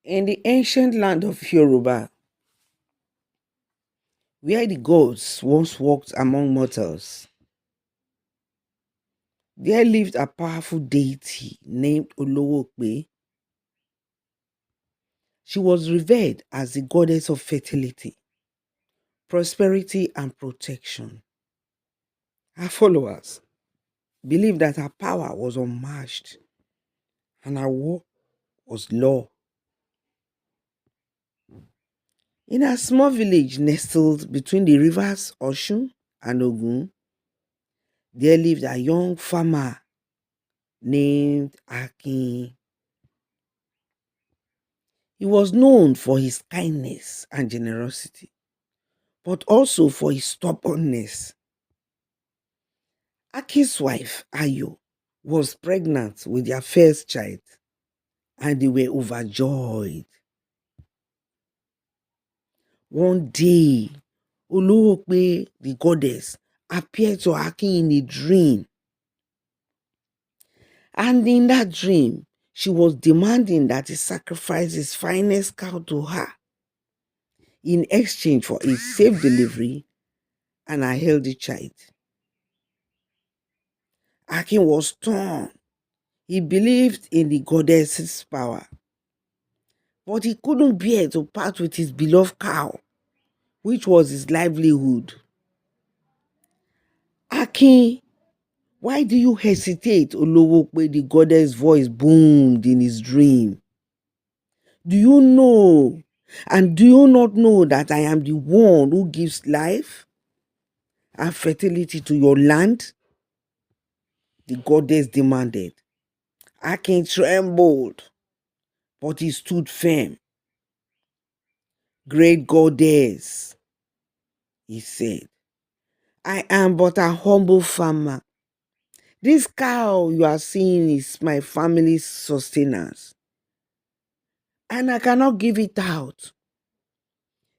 In the ancient land of Yoruba, where the gods once walked among mortals, there lived a powerful deity named Olowopê. She was revered as the goddess of fertility, prosperity, and protection. Her followers believed that her power was unmatched and her work was law. In a small village nestled between the rivers Oshun and Ogun, there lived a young farmer named Akin. He was known for his kindness and generosity, but also for his stubbornness. Akin's wife, Ayo, was pregnant with their first child, and they were overjoyed. One day, Olowopé, the goddess, appeared to Akin in a dream. And in that dream, she was demanding that he sacrifice his finest cow to her in exchange for a safe delivery and a healthy child. Akin was torn. He believed in the goddess's power, but he couldn't bear to part with his beloved cow, which was his livelihood. Akin, why do you hesitate? Olowopé, the goddess voice boomed in his dream. Do you know? And do you not know that I am the one who gives life and fertility to your land? The goddess demanded. Akin trembled, but he stood firm. Great goddess, he said, I am but a humble farmer. This cow you are seeing is my family's sustenance, and I cannot give it out.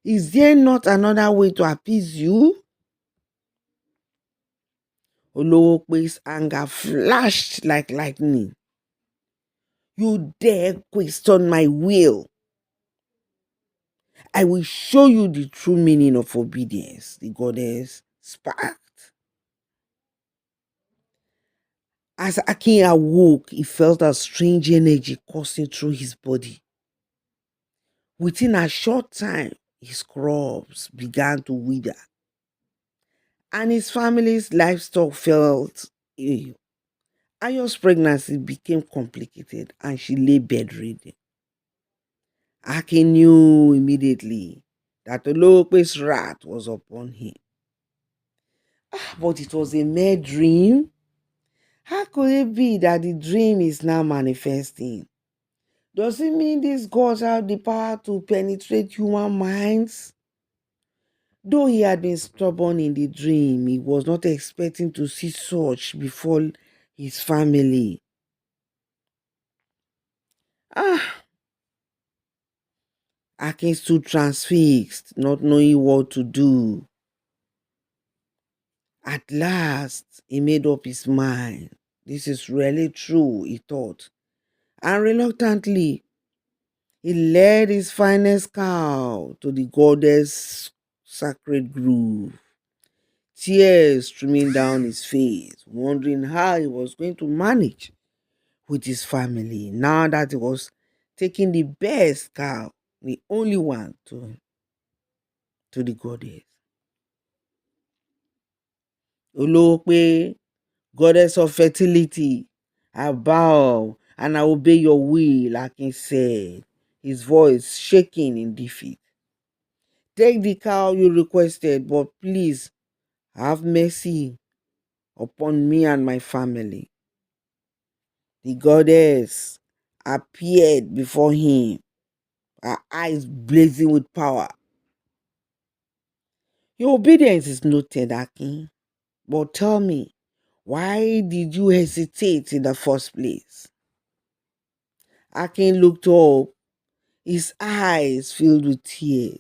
Is there not another way to appease you? Olowopé's anger flashed like lightning. You dare question my will? I will show you the true meaning of obedience, the goddess sparked. As Akin awoke, he felt a strange energy coursing through his body. Within a short time, his crops began to wither, and his family's livestock felt ill. Ayo's pregnancy became complicated, and she lay bedridden. Akin knew immediately that Olopé's wrath was upon him. But it was a mere dream. How could it be that the dream is now manifesting? Does it mean these gods have the power to penetrate human minds? Though he had been stubborn in the dream, he was not expecting to see such before his family. Ah, Akin stood transfixed, not knowing what to do. At last, he made up his mind. This is really true, he thought. And reluctantly, he led his finest cow to the goddess' sacred grove, tears streaming down his face, wondering how he was going to manage with his family now that he was taking the best cow, the only one, to the goddess. Olowopé, goddess of fertility, I bow and I obey your will, Akin said, his voice shaking in defeat. Take the cow you requested, but please have mercy upon me and my family. The goddess appeared before him, her eyes blazing with power. Your obedience is noted, Akin, but tell me, why did you hesitate in the first place? Akin looked up, his eyes filled with tears.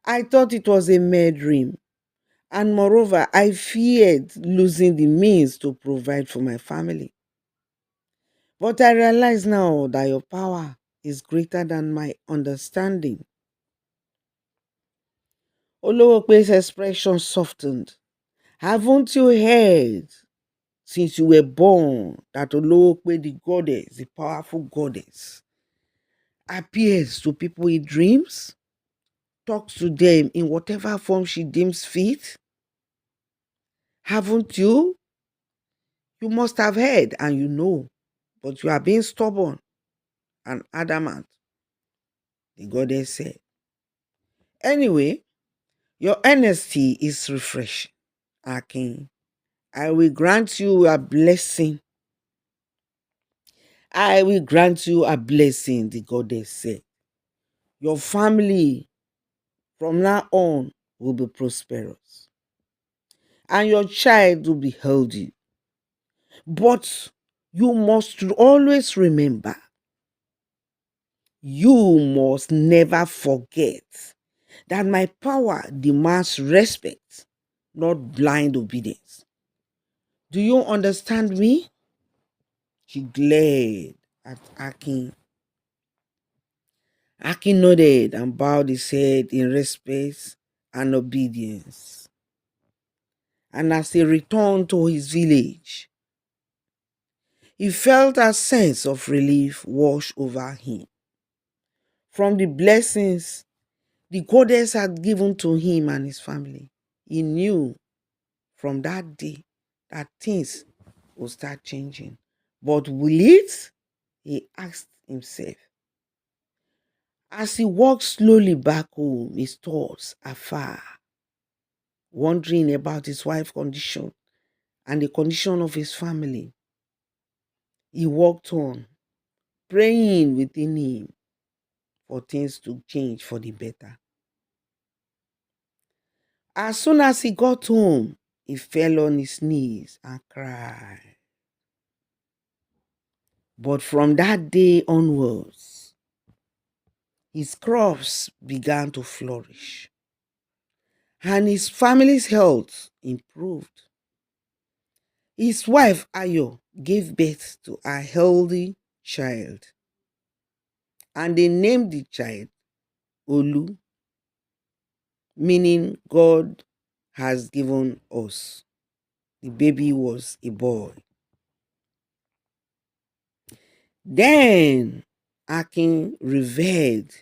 I thought it was a mere dream, and moreover, I feared losing the means to provide for my family. But I realize now that your power is greater than my understanding. Olowope's expression softened. Haven't you heard since you were born that Olowope, the goddess, the powerful goddess, appears to people in dreams, talks to them in whatever form she deems fit? Haven't you? You must have heard and you know, but you are being stubborn and adamant, the goddess said. Anyway, your honesty is refreshing, Akin. I will grant you a blessing. I will grant you a blessing, the goddess said. Your family from now on will be prosperous, and your child will be healthy. But you must always remember, you must never forget that my power demands respect, not blind obedience. Do you understand me? She glared at Akin. Akin nodded and bowed his head in respect and obedience. And as he returned to his village, he felt a sense of relief wash over him. From the blessings the goddess had given to him and his family, he knew from that day that things will start changing. But will it? He asked himself. As he walked slowly back home, his thoughts afar, wondering about his wife's condition and the condition of his family. He walked on, praying within him for things to change for the better. As soon as he got home, he fell on his knees and cried. But from that day onwards, his crops began to flourish and his family's health improved. His wife Ayo gave birth to a healthy child, and they named the child Olu, meaning God has given us. The baby was a boy. Then Akin revered.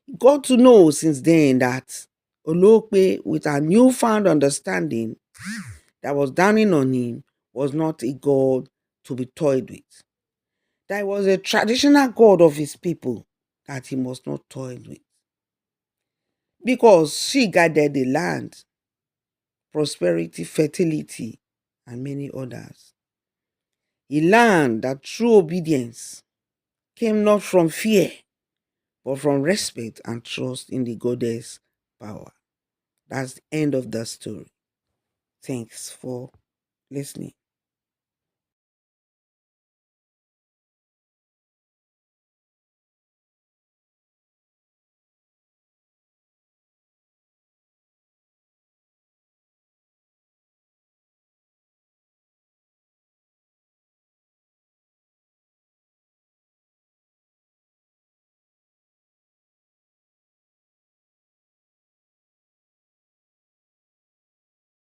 He got to know since then that Olowopê, with a newfound understanding that was dawning on him, was not a god to be toyed with. That was a traditional god of his people that he must not toy with. Because she guided the land, prosperity, fertility, and many others. He learned that true obedience came not from fear, but from respect and trust in the goddess' power. That's the end of the story. Thanks for listening.